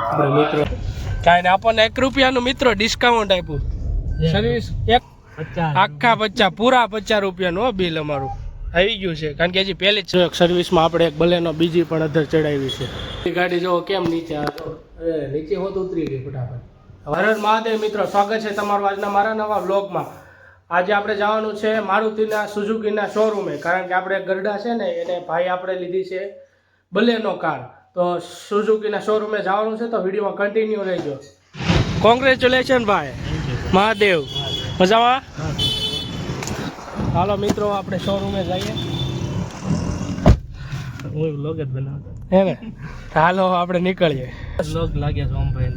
મિત્રો કાંઈ ને આપણને 1 રૂપિયાનું મિત્રો ડિસ્કાઉન્ટ આપ્યું સર્વિસ આખા 50 પૂરા 50 રૂપિયાનું હો બિલ અમારું આવી ગયું છે કારણ કે હજી પહેલી જ સર્વિસમાં આપણે એક બલેનો બીજી પણ અધર ચડાવી છે ગાડી જો કેમ નીચે નીચે હોત ઉતરી ગઈ ફટાફટ હર હર મહાદેવ મિત્રો સ્વાગત છે તમારું આજના મારા નવા વ્લોગમાં આજે આપણે જવાનું છે મારુતિના સુઝુકીના શોરૂમે કારણ કે આપણે ગરડા છે ને એને ભાઈ આપણે લીધી છે બલેનો કાર તો સુઝુકીના શોરૂમે જવાનું છે તો વિડીયોમાં કન્ટિન્યુ રહેજો કોંગ્રેચ્યુલેશન ભાઈ મહાદેવ મજામાં હાલો મિત્રો આપણે શોરૂમે જઈએ હું વ્લોગ જ બનાવતો હે ને હાલો આપણે નીકળીએ વ્લોગ લાગ્યા છે ઓમભાઈ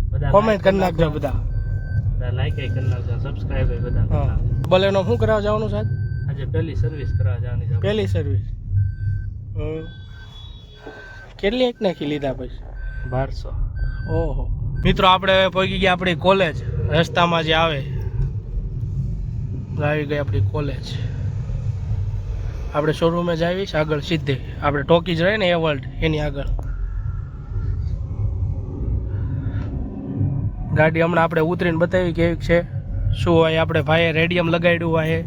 બધા કોમેન્ટ કરી નાખજો બધા લાઈક કરી નાખજો સબસ્ક્રાઇબ બધા બલેનો શું કરાવવા જવાનું છે આજે પહેલી સર્વિસ કરાવવા જવાની છે પહેલી સર્વિસ કેટલી એક નાખી લીધા પછી 1200 ઓહો મિત્રો આપણે પહોંચી ગયા આપણી કોલેજ રસ્તામાં જે આવે આવી ગઈ આપણી કોલેજ આપણે શોરૂમે જ આવીશ આગળ સીધે આપણે ટોકીજ રહે ને એ વર્લ્ડ એની આગળ ગાડી હમણાં આપણે ઉતરીને બતાવી કેવી છે શું હોય આપણે ભાઈએ રેડિયમ લગાડ્યું હોય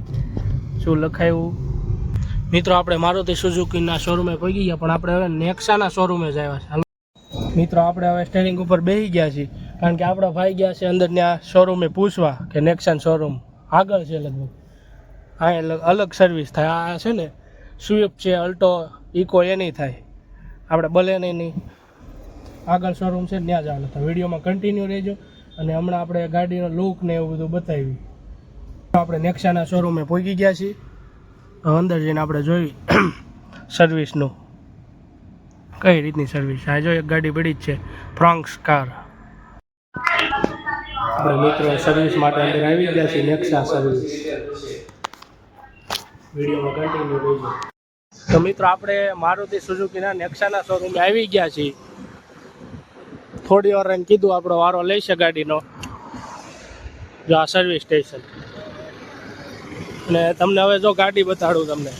શું લખાયું મિત્રો આપણે મારુતિ સુઝુકીના શોરૂમે પહોંચી ગયા પણ આપણે હવે નેક્સાના શોરૂમે જ આવ્યા છે મિત્રો આપણે હવે સ્ટેરિંગ ઉપર બેસી ગયા છીએ કારણ કે આપણા ભાઈ ગયા છે અંદર ત્યાં શોરૂમે પૂછવા કે નેક્સાન શોરૂમ આગળ છે લગભગ હા અલગ સર્વિસ થાય આ છે ને સ્વિફ્ટ છે અલ્ટો ઇકો એની થાય આપણે બલેનોની આગળ શોરૂમ છે ત્યાં જવાનું તો વિડીયોમાં કન્ટિન્યુ રહેજો અને હમણાં આપણે ગાડીનો લુક ને એવું બધું બતાવી આપણે નેક્સાના શોરૂમે પહોંચી ગયા છીએ અંદર જઈને આપણે જોઈ સર્વિસનું કઈ રીતની સર્વિસ આ જો એક ગાડી પડી જ છે ફ્રોન્ક્સ કાર આપણે મિત્રો સર્વિસ માટે અંદર આવી ગયા છીએ નેક્સા સર્વિસ વિડીયોમાં કન્ટિન્યુ રહેજો તો મિત્રો આપણે મારુતિ સુઝુકીના નેક્સાના શોરૂમે આવી ગયા છીએ થોડી વાર એને કીધું આપણો વારો લઈશે ગાડીનો જો આ સર્વિસ સ્ટેશન અને તમને હવે જો ગાડી બતાડું તમને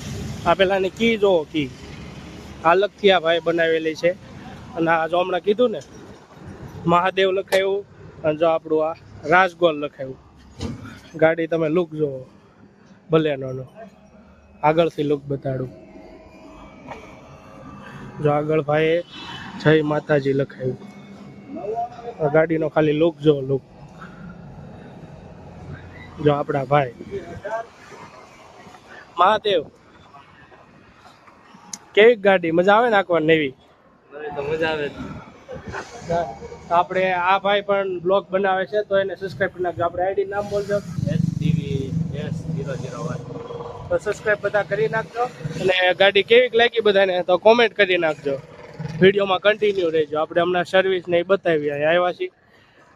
આ પહેલાંની કી જોવો કી અલગથી આ ભાઈ બનાવેલી છે અને આ જો હમણાં કીધું ને મહાદેવ લખાયું અને જો આપણું આ રાજગોલ લખાયું ગાડી તમે લુક જોવો બલેનોનો આગળથી લુક બતાડું જો આગળ ભાઈએ જય માતાજી લખાયું ગાડીનો ખાલી લુક જો લુક જો આપણા ભાઈ મહાદેવ કેવી ગાડી મજા આવે ને આખવા નવી તો મજા આવે આપણે આ ભાઈ પણ બ્લોગ બનાવે છે તો એને સબસ્ક્રાઇબ કરી નાખજો આપણે આઈડી નામ બોલજો STVS001 તો સબસ્ક્રાઇબ બધા કરી નાખજો અને ગાડી કેવી લાગી બધાને તો કોમેન્ટ કરી નાખજો વિડીયોમાં કન્ટિન્યુ રહેજો આપણે હમણાં સર્વિસ ને એ બતાવી આવ્યા છીએ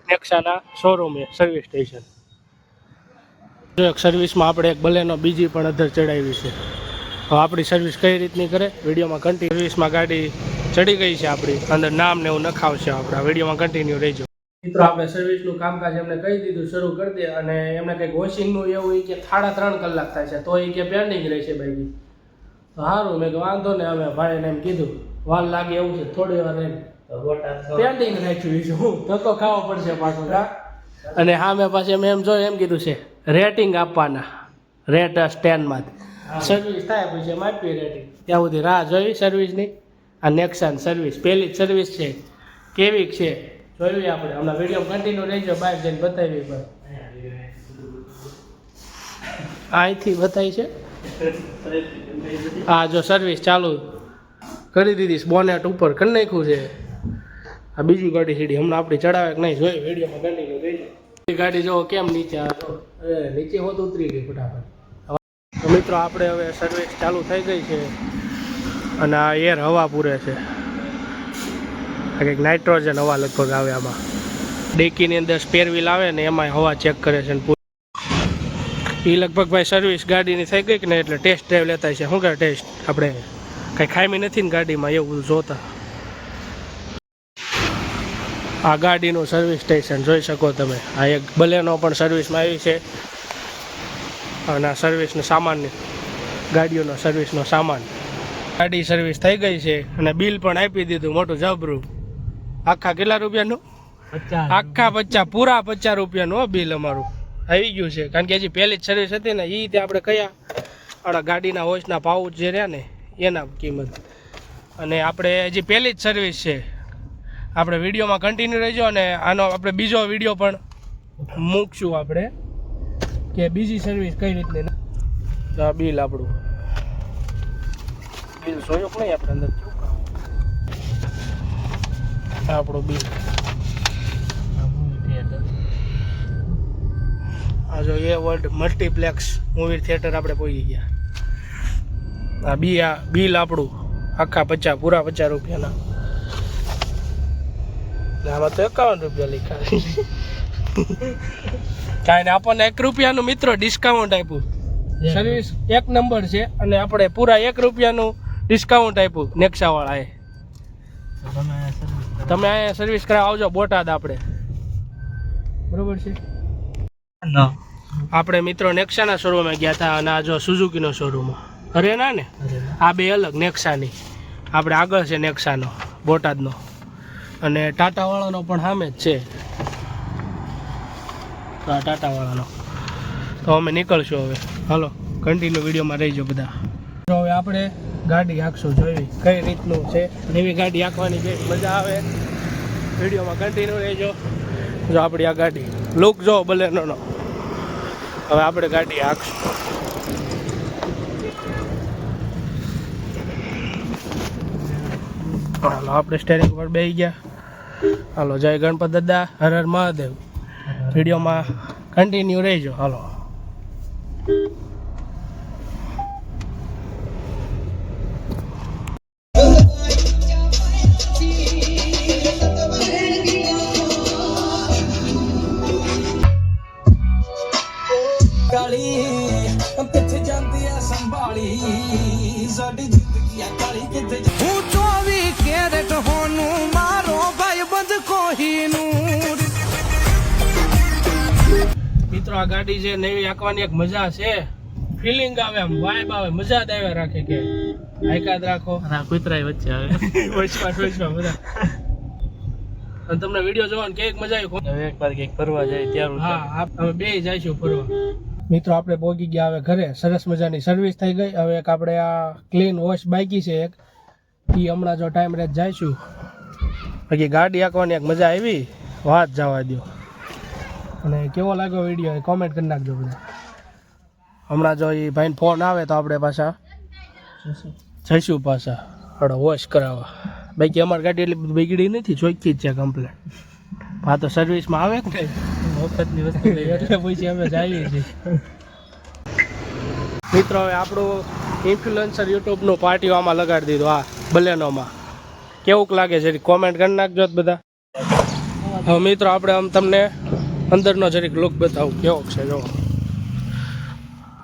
નેક્સાના શોરૂમે સર્વિસ સ્ટેશન જો એક સર્વિસમાં આપણે એક બલેનો બીજી પણ અધર ચડાવી છે હવે આપણી સર્વિસ કઈ રીતની કરે વિડીયોમાં કન્ટિન્યુ સર્વિસમાં ગાડી ચડી ગઈ છે આપણી અંદર નામ ને એવું નખાવશે આપણા વિડીયોમાં કન્ટિન્યુ રહેજો મિત્રો આપણે સર્વિસનું કામકાજ એમને કહી દીધું શરૂ કરી દે અને એમને કંઈક વોશિંગનું એવું કે 3.5 કલાક થાય છે તો એ કે પેન્ડિંગ રહેશે ભાઈ તો સારું મેં વાંધો ને અમે ભાઈને એમ કીધું વાર લાગે એવું છે થોડી વાર એમ પેન્ડિંગ રાખ્યું છે હું ધક્કો ખાવો પડશે પાછો અને હા મેં પાછી મેં એમ જોયું એમ કીધું છે રેટિંગ આપવાના રેટ સ્ટેન્ડમાંથી સર્વિસ થાય પછી એમ આપી રેટિંગ ત્યાં સુધી રાહ જોઈ સર્વિસની આ નેક્સાન સર્વિસ પહેલી જ સર્વિસ છે કેવી છે જોયું આપણે હમણાં વિડીયો કન્ટિન્યુ રહેજો બહાર જઈને બતાવી પણ અહીંથી બતાવી છે હા જો સર્વિસ ચાલુ કરી દીધી બોનેટ ઉપર કરી નાખ્યું છે આ બીજી ગાડી સીડી હમણાં આપણી ચડાવે કે નહીં જોઈ વિડીયોમાં કન્ટિન્યુ રહેજો ગાડી જો કેમ નીચે નીચે હોત ઉતરી ગઈ ફટાફટ તો મિત્રો આપણે હવે સર્વિસ ચાલુ થઈ ગઈ છે અને આ એર હવા પૂરે છે આ કંઈક નાઇટ્રોજન હવા લગભગ આવે આમાં ડેકીની અંદર સ્પેર વ્હીલ આવે ને એમાં હવા ચેક કરે છે એ લગભગ ભાઈ સર્વિસ ગાડીની થઈ ગઈ કે ને એટલે ટેસ્ટ ડ્રાઈવ લેતા છે શું કરે ટેસ્ટ આપણે કંઈ ખામી નથી ને ગાડીમાં એવું બધું જોતા આ ગાડીનું સર્વિસ સ્ટેશન જોઈ શકો તમે આ એક બલેનો પણ સર્વિસમાં આવી છે અને આ સર્વિસનો સામાન ગાડીઓનો સર્વિસનો સામાન ગાડી સર્વિસ થઈ ગઈ છે અને બિલ પણ આપી દીધું મોટું જબરું આખા કેટલા રૂપિયાનું? 50 આખા 50 પૂરા 50 રૂપિયાનું હો બિલ અમારું આવી ગયું છે. કારણ કે હજી પહેલી જ સર્વિસ હતી ને એ આપણે કયા આપણા ગાડીના વોશના પાઉચ જે રહ્યા ને એના કિંમત. અને આપણે હજી પહેલી જ સર્વિસ છે. આપણે વિડીયોમાં કન્ટિન્યુ રહેજો અને આનો આપણે બીજો વિડીયો પણ મૂકશું આપણે કે બીજી સર્વિસ કઈ રીતની. આ બિલ આપણું બિલ જોયું કે નહીં આપણે અંદર આપણું બિલ. આ જો એ વર્લ્ડ મલ્ટીપ્લેક્સ મૂવી થિયેટર આપણે પહોંચી ગયા. આ બિલ આપણું આખા 50 પૂરા 50 રૂપિયાના. આમાં તો 51 રૂપિયા લખ્યા. કાંઈ ને આપણને 1 રૂપિયાનું મિત્રો ડિસ્કાઉન્ટ આપ્યું. સર્વિસ 1 નંબર છે અને આપણે પૂરા 1 રૂપિયાનું ડિસ્કાઉન્ટ આપ્યું નેક્સાવાળાએ. તમે અહીંયા સર્વિસ કરાવવા આવજો બોટાદ આપણે. બરોબર છે. આપણે મિત્રો નેક્સાના શોરૂમમાં ગયા હતા અને આ જો સુઝુકીનો શોરૂમ અરેના ને આ બે અલગ નેક્સાની. આપણે આગળ છે નેક્સાનો બોટાદનો અને ટાટાવાળાનો પણ સામે જ છે. આ ટાટાવાળાનો. તો અમે નીકળશું હવે. હાલો કન્ટિન્યુ વિડીયોમાં રહીજો બધા. તો હવે આપણે ગાડી હાંકશું જોઈ કઈ રીતનું છે. નવી ગાડી હાંકવાની જે મજા આવે વિડીયોમાં કન્ટિન્યુ રહેજો. જો આપણી આ ગાડી લુક જો બલેનોનો. હવે આપણે ગાડી હાંકશું. હાલો આપણે સ્ટેરિંગ પર બેસી ગયા. હાલો જય ગણપત દાદા, હર હર મહાદેવ. વિડીયોમાં કન્ટિન્યુ રહેજો. હાલો ਕਿੱਥੇ ਜਾਂਦੀ ਆ ਸੰਭਾਲੀ ਸਾਡੀ ਜ਼ਿੰਦਗੀ ਆ ਕਾਲੀ ਕਿੱਥੇ ਹੂੰ 24 ਕੈਰਟ ਹੋਨੂੰ ਮਾਰੋ ਭਾਈ ਬੰਦ કોહિનૂર. મિત્રો આ ગાડી છે નવી હાંકવાની એક મજા છે. ફિલિંગ આવે આમ વાઇબ આવે મજા જ આવે રાખે કે આયકાદ રાખો. કૂતરાય વચ્ચે આવે વચમાં બધા. અને તમને વિડીયો જોવાની કેવી મજા આવી. હવે એકવાર કંઈક ફરવા જાય ત્યારે હા અમે બે જઈશું ફરવા. મિત્રો આપણે પહોંચી ગયા હવે ઘરે. સરસ મજાની સર્વિસ થઈ ગઈ. હવે એક આપણે આ ક્લીન વોશ બાકી છે એક એ હમણાં જો ટાઈમ રહે જઈશું. બાકી ગાડી હાંકવાની એક મજા આવી વાત જવા દો. અને કેવો લાગ્યો વિડીયો એ કોમેન્ટ કરી નાખજો બધા. હમણાં જો એ ભાઈને ફોન આવે તો આપણે પાછા જઈશું પાછા આપણે વોશ કરાવવા. બાકી અમારી ગાડી એટલી બધી બગડી નથી, ચોખ્ખી જ છે કમ્પ્લેટ. હા તો સર્વિસમાં આવે કે નહીં મફતની વસ્તુ એટલે પછી અમે જઈએ છીએ. મિત્રો હવે આપણું ઇન્ફ્લુએન્સર યુટ્યુબનું પાર્ટીઓ આમાં લગાડી દીધું આ બલેનોમાં. કેવુંક લાગે છે કોમેન્ટ કરી નાખજો બધા. હવે મિત્રો આપણે આમ તમને અંદરનો જરીક લુક બતાવું કેવો છે. જો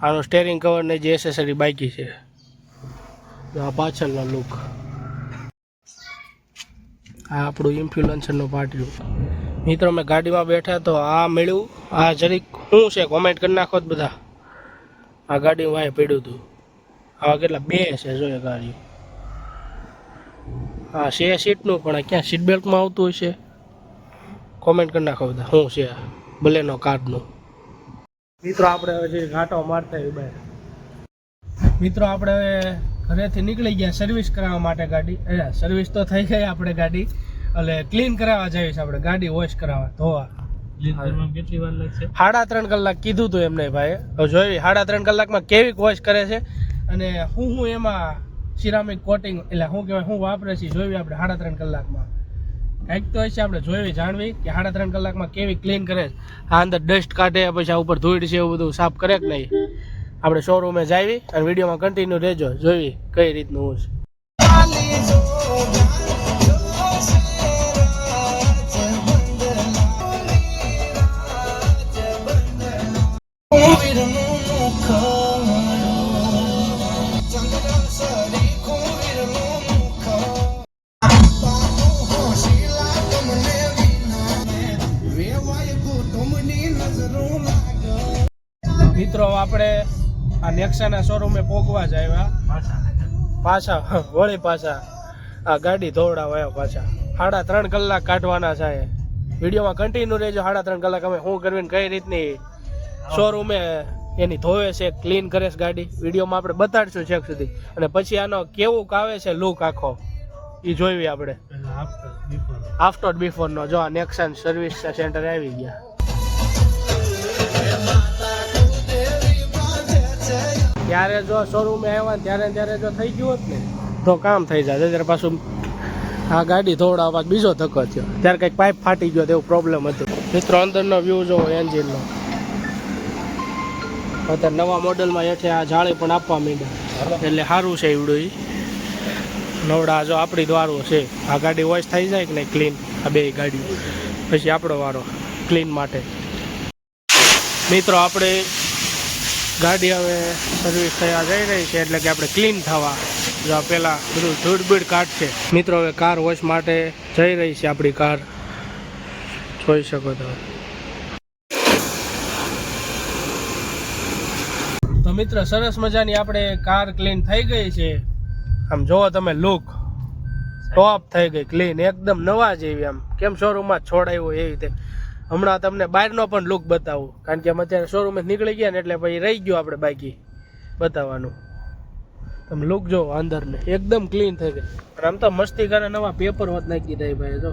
આનો સ્ટેરિંગ કવરને જે એસેસરી બાકી છે. આ પાછળનો લુક. આ આપણું ઇન્ફ્લુએન્સરનું પાર્ટીયું. મિત્રો મેં ગાડીમાં બેઠા તો આ મળ્યું. આ જરીક શું છે કોમેન્ટ કરી નાખો જ બધા. આ ગાડી વાય પડ્યું હતું. આવા કેટલા 2 છે જોઈએ ગાડી. હા છે સીટનું પણ ક્યાં સીટ બેલ્ટમાં આવતું હોય છે કોમેન્ટ કરી નાખો બધા શું છે બલેનો કાર્ડનું. મિત્રો આપણે હવે જે ઘાટો મારતા હોય બહાર. મિત્રો આપણે હવે ઘરેથી નીકળી ગયા સર્વિસ કરાવવા માટે ગાડી. સર્વિસ તો થઈ ગઈ આપણે ગાડી એટલે ક્લીન કરાવવા જઈએ છીએ આપણે ગાડી વોશ કરાવવા ધોવા. કેટલી વાર લાગશે? 3.5 કલાક કીધું હતું એમને ભાઈ. હવે જોઈ 3.5 કલાકમાં કેવી વોશ કરે છે અને હું એમાં સિરામિક કોટિંગ એટલે શું કહેવાય શું વાપરે છે જોઈ આપણે 3.5 કલાકમાં. કંઈક તો હશે આપણે જોઈ જાણવી કે 3.5 કલાકમાં કેવી ક્લીન કરે છે. આ અંદર ડસ્ટ કાઢે પછી આ ઉપર ધૂળ છે એવું બધું સાફ કરે કે નહીં. આપણે શોરૂમે જાવી અને વિડીયોમાં કન્ટિન્યુ રહેજો જોઈ કઈ રીતનું હું છે. મિત્રો આપણે આ નેક્સાના શોરૂમે પહોંચવા જ આવ્યા પાછા વળી પાછા આ ગાડી ધોવડાવા આવ્યા પાછા 3.5 કલાક કાઢવાના છે. વિડીયોમાં કન્ટિન્યુ રહેજો. 3.5 કલાક અમે શું કરવી ને કઈ રીતની શોરૂમે એની ધોવે છે, ક્લીન કરે છે ગાડી. વિડીયોમાં આપણે બતાડશું છેક સુધી. અને પછી આનો કેવું આવે છે લુક આખો એ જોઈવી આપણે. આફ્ટર બિફોર નો જો આ નેક્સન સર્વિસ સેન્ટર આવી ગયા. ત્યારે જો શોરૂમે આવ્યા ને ત્યારે જો થઈ ગયું હોત ને તો કામ થઈ જાય. ત્યારે પાછું આ ગાડી ધોવડાવવા બીજો ધક્કો થયો. ત્યારે કંઈક પાઇપ ફાટી ગયો તેવું પ્રોબ્લેમ હતું. મિત્રો અંદરનો વ્યૂ જોવો એન્જિનનો. અત્યારે નવા મોડલમાં હેઠે આ જાળી પણ આપવા માંડ્યા એટલે સારું છે એવડું. નવડા જો આપણી દ્વારો છે. આ ગાડી વોશ થઈ જાય કે નહીં ક્લીન, આ બે ગાડીઓ પછી આપણો વારો ક્લીન માટે. મિત્રો આપણે ગાડી હવે સર્વિસ થયા જઈ રહી છે એટલે કે આપણે ક્લીન થવા જો પહેલાં બધું ધૂળબીડ કાઢશે. મિત્રો હવે કાર વોશ માટે જઈ રહી છે આપણી કાર, જોઈ શકો તમે. તો મિત્ર સરસ મજાની આપણે કાર ક્લીન થઈ ગઈ છે. આમ જોવો તમે લુક ટોપ થઈ ગઈ, ક્લીન એકદમ નવા જેવી. આમ કેમ શોરૂમમાં છોડાયું એવી રીતે. હમણાં તમને બહારનો પણ લુક બતાવું કારણ કે અમે અત્યારે શોરૂમ નીકળી ગયા ને એટલે પછી રહી ગયું આપણે બાકી બતાવવાનું. તમે લુક જો અંદરને એકદમ ક્લીન થઈ ગઈ. પણ આમ તો મસ્તી કરે નવા પેપર હોત નાખી દઈ ભાઈ. જો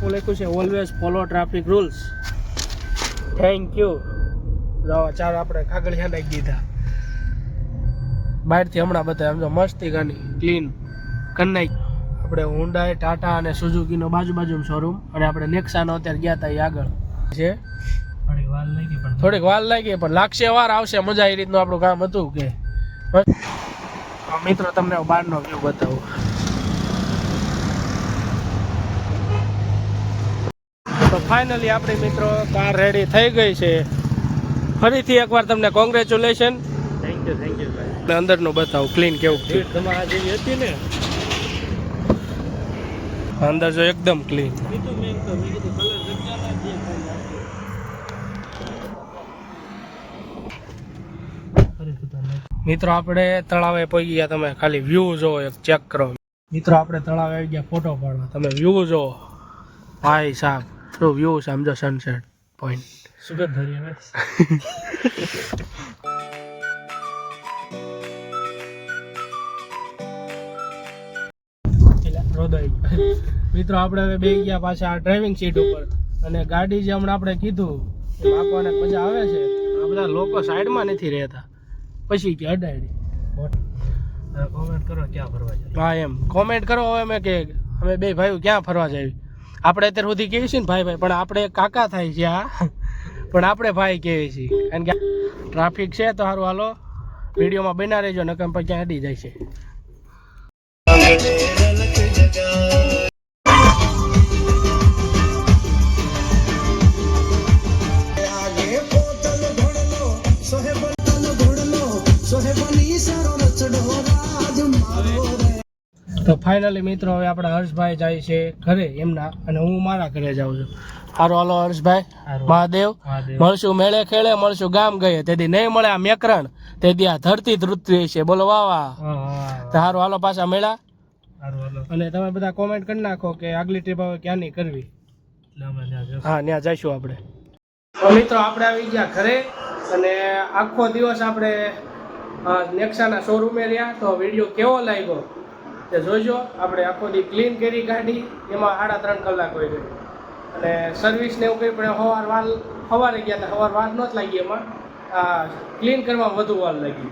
હું લખ્યું છે always follow traffic rules. Thank you. જો ચાર આપણે કાગળિયા નાખી દીધા. બહારથી હમણાં બતાવે આમ જો મસ્તી ગાની ક્લીન કરી નાખી. આપણે હુન્ડાઈ, ટાટા અને સુઝુકીનો બાજુનું શોરૂમ અને આપણે નેક્સાનો અત્યારે ગયા હતા એ આગળ છે. થોડીક વાર લાગી પણ લાગશે, વાર આવશે. મજા એ રીતનું આપણું કામ હતું કે મિત્રો તમને બહારનો વ્યૂ બતાવું. તો ફાઇનલી આપણી મિત્રો કાર રેડી થઈ ગઈ છે. ફરીથી એકવાર તમને કોંગ્રેચ્યુલેશન. થેન્ક યુ ભાઈ. અંદરનું બતાવું ક્લીન કેવું થયું. તમારા જેવી હતી ને અંદર જો એકદમ ક્લીન. મિત્રો આપણે તળાવે પહોંચી ગયા. તમે ખાલી વ્યૂ જો એક ચેક કરો. મિત્રો આપણે તળાવે આવી ગયા ફોટો પાડવા. તમે વ્યૂ જો ભાઈ સાહેબ શું વ્યૂ છે. સમજો સનસેટ પોઈન્ટ સુગત ધરી. મિત્રો આપણે હવે બે ગયા પાછા ડ્રાઇવિંગ સીટ ઉપર. અને ગાડી જે હમણાં આપણે કીધું આપવાને મજા આવે છે. આ બધા લોકો સાઈડમાં નથી રહેતા પછી કે અડાડી. કોમેન્ટ કરો ક્યાં ફરવા જાય. હા એમ કોમેન્ટ કરો. હવે અમે કે અમે બે ભાઈઓ ક્યાં ફરવા જાય. આપણે અત્યાર સુધી કહીએ છીએ ને ભાઈ પણ આપણે કાકા થાય છે આ. પણ આપણે ભાઈ કહીએ છીએ કારણ કે ટ્રાફિક છે તો સારું હાલો વિડીયોમાં બના રહેજો નકર પછી ક્યાં અડી જાય છે. તો ફાઇનલી મિત્રો હવે આપણા હર્ષભાઈ જાય છે ઘરે એમના અને હું મારા ઘરે જાઉં છું. સારું હાલો હર્ષભાઈ. મહાદેવ. મળશું મેળે ખેડે, મળશું ગામ ગયે. તેથી નહીં મળે આ મેકરણ તેથી આ ધરતી ધ્રુતરી છે. બોલો વાહ વાહ. સારું હાલો પાછા મેળા. અને તમે બધા કોમેન્ટ કરી નાખો કે આગલી ટ્રીપ હવે ક્યાંની કરવી. હા ત્યાં જઈશું આપણે. તો મિત્રો આપણે આવી ગયા ઘરે અને આખો દિવસ આપણે નેક્સાના શોરૂમે રહ્યા. તો વિડીયો કેવો લાગ્યો તે જોજો. આપણે આખો દી ક્લીન કરી ગાડી એમાં 3.5 કલાક હોય ગઈ. અને સર્વિસને એવું કંઈ પણ સવારે ગયા હતા. વાર નહોતી લાગી એમાં. ક્લીન કરવામાં વધુ વાર લાગી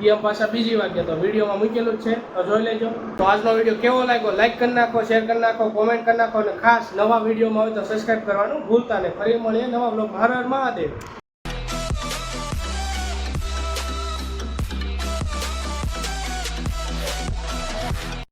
એ આમ પાછા બીજી વાર ગયા. તો વિડીયોમાં મૂકેલું જ છે તો જોઈ લેજો. તો આજનો વિડીયો કેવો લાગ્યો લાઈક કરી નાખો, શેર કરી નાખો, કોમેન્ટ કરી નાખો. અને ખાસ નવા વિડીયોમાં હોય તો સબસ્ક્રાઈબ કરવાનું ભૂલતા નહીં. ફરી મળીએ નવા બ્લોગ. હર હર મહાદેવ.